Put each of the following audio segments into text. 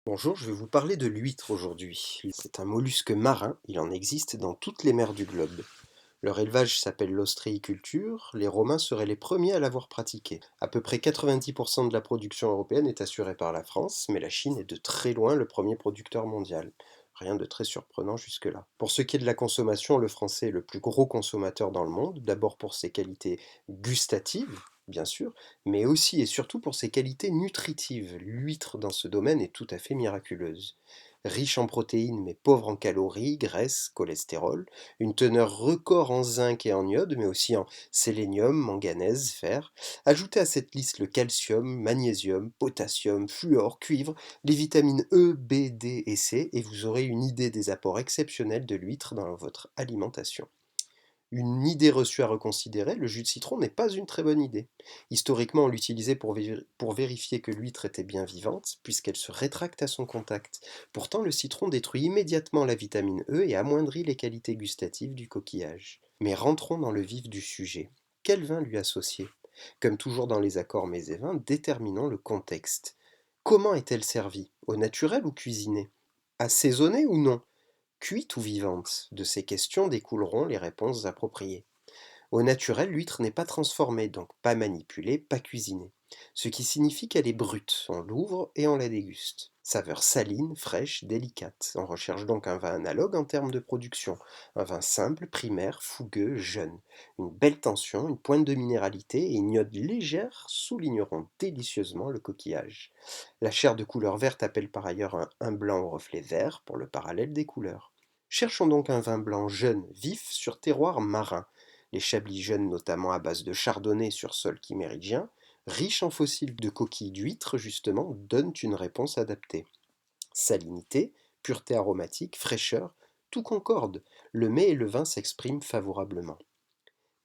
Bonjour, je vais vous parler de l'huître aujourd'hui. C'est un mollusque marin, il en existe dans toutes les mers du globe. Leur élevage s'appelle l'ostréiculture, les Romains seraient les premiers à l'avoir pratiqué. À peu près 90% de la production européenne est assurée par la France, mais la Chine est de très loin le premier producteur mondial. Rien de très surprenant jusque-là. Pour ce qui est de la consommation, le français est le plus gros consommateur dans le monde, d'abord pour ses qualités gustatives, bien sûr, mais aussi et surtout pour ses qualités nutritives. L'huître dans ce domaine est tout à fait miraculeuse. Riche en protéines mais pauvre en calories, graisses, cholestérol, une teneur record en zinc et en iode, mais aussi en sélénium, manganèse, fer. Ajoutez à cette liste le calcium, magnésium, potassium, fluor, cuivre, les vitamines E, B, D et C, et vous aurez une idée des apports exceptionnels de l'huître dans votre alimentation. Une idée reçue à reconsidérer, le jus de citron n'est pas une très bonne idée. Historiquement, on l'utilisait pour vérifier que l'huître était bien vivante, puisqu'elle se rétracte à son contact. Pourtant, le citron détruit immédiatement la vitamine E et amoindrit les qualités gustatives du coquillage. Mais rentrons dans le vif du sujet. Quel vin lui associer? Comme toujours dans les accords mets et vins, déterminons le contexte. Comment est-elle servie? Au naturel ou cuisinée? Assaisonnée ou non? Cuite ou vivante? De ces questions découleront les réponses appropriées. Au naturel, l'huître n'est pas transformée, donc pas manipulée, pas cuisinée. Ce qui signifie qu'elle est brute, on l'ouvre et on la déguste. Saveur saline, fraîche, délicate. On recherche donc un vin analogue en termes de production. Un vin simple, primaire, fougueux, jeune. Une belle tension, une pointe de minéralité et une iode légère souligneront délicieusement le coquillage. La chair de couleur verte appelle par ailleurs un blanc au reflet vert pour le parallèle des couleurs. Cherchons donc un vin blanc jeune, vif, sur terroir marin. Les chablis jeunes, notamment à base de chardonnay sur sol chiméridien, riches en fossiles de coquilles d'huîtres, justement, donnent une réponse adaptée. Salinité, pureté aromatique, fraîcheur, tout concorde. Le mets et le vin s'expriment favorablement.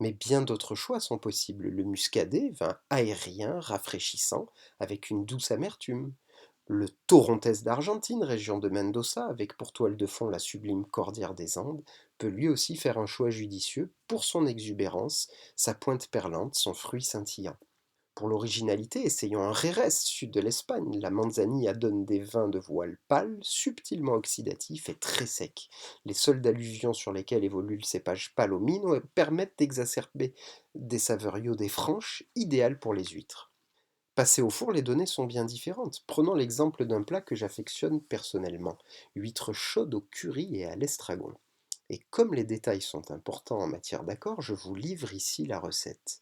Mais bien d'autres choix sont possibles. Le muscadet, vin aérien, rafraîchissant, avec une douce amertume. Le Torrontés d'Argentine, région de Mendoza, avec pour toile de fond la sublime Cordillère des Andes, peut lui aussi faire un choix judicieux pour son exubérance, sa pointe perlante, son fruit scintillant. Pour l'originalité, essayons un Jerez, sud de l'Espagne. La Manzanilla donne des vins de voile pâle, subtilement oxydatifs et très secs. Les sols d'alluvion sur lesquels évolue le cépage Palomino permettent d'exacerber des saveurs iodées franches, idéales pour les huîtres. Passées au four, les données sont bien différentes. Prenons l'exemple d'un plat que j'affectionne personnellement, huîtres chaudes au curry et à l'estragon. Et comme les détails sont importants en matière d'accord, je vous livre ici la recette.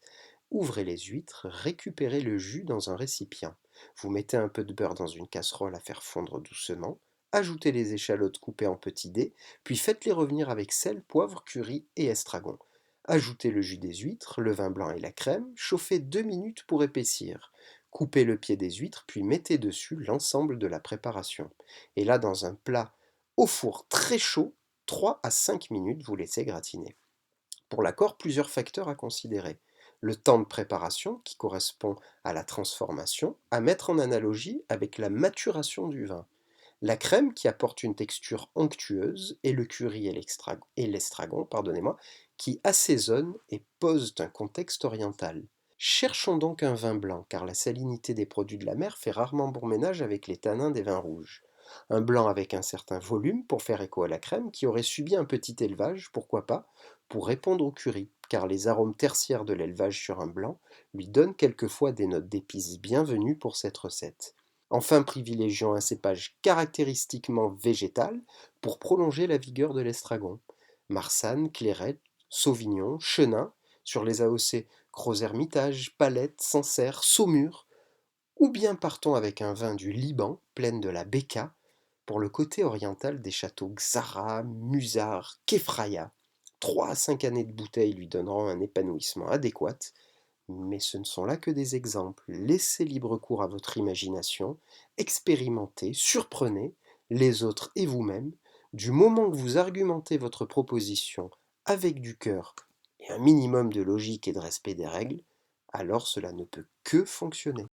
Ouvrez les huîtres, récupérez le jus dans un récipient. Vous mettez un peu de beurre dans une casserole à faire fondre doucement. Ajoutez les échalotes coupées en petits dés, puis faites-les revenir avec sel, poivre, curry et estragon. Ajoutez le jus des huîtres, le vin blanc et la crème, chauffez 2 minutes pour épaissir. Coupez le pied des huîtres, puis mettez dessus l'ensemble de la préparation. Et là, dans un plat au four très chaud, 3 à 5 minutes, vous laissez gratiner. Pour l'accord, plusieurs facteurs à considérer. Le temps de préparation, qui correspond à la transformation, à mettre en analogie avec la maturation du vin. La crème, qui apporte une texture onctueuse, et le curry et l'estragon, pardonnez-moi, qui assaisonnent et posent un contexte oriental. Cherchons donc un vin blanc, car la salinité des produits de la mer fait rarement bon ménage avec les tanins des vins rouges. Un blanc avec un certain volume pour faire écho à la crème, qui aurait subi un petit élevage, pourquoi pas, pour répondre au curry, car les arômes tertiaires de l'élevage sur un blanc lui donnent quelquefois des notes d'épices bienvenues pour cette recette. Enfin, privilégions un cépage caractéristiquement végétal pour prolonger la vigueur de l'estragon. Marsanne, Clairette, Sauvignon, Chenin, sur les AOC Gros-Hermitage, Palette, Sancerre, Saumur, ou bien partons avec un vin du Liban, plein de la Béka, pour le côté oriental des châteaux Xara, Musar, Kefraya. 3 à 5 années de bouteille lui donneront un épanouissement adéquat, mais ce ne sont là que des exemples. Laissez libre cours à votre imagination, expérimentez, surprenez les autres et vous-même. Du moment que vous argumentez votre proposition avec du cœur et un minimum de logique et de respect des règles, alors cela ne peut que fonctionner.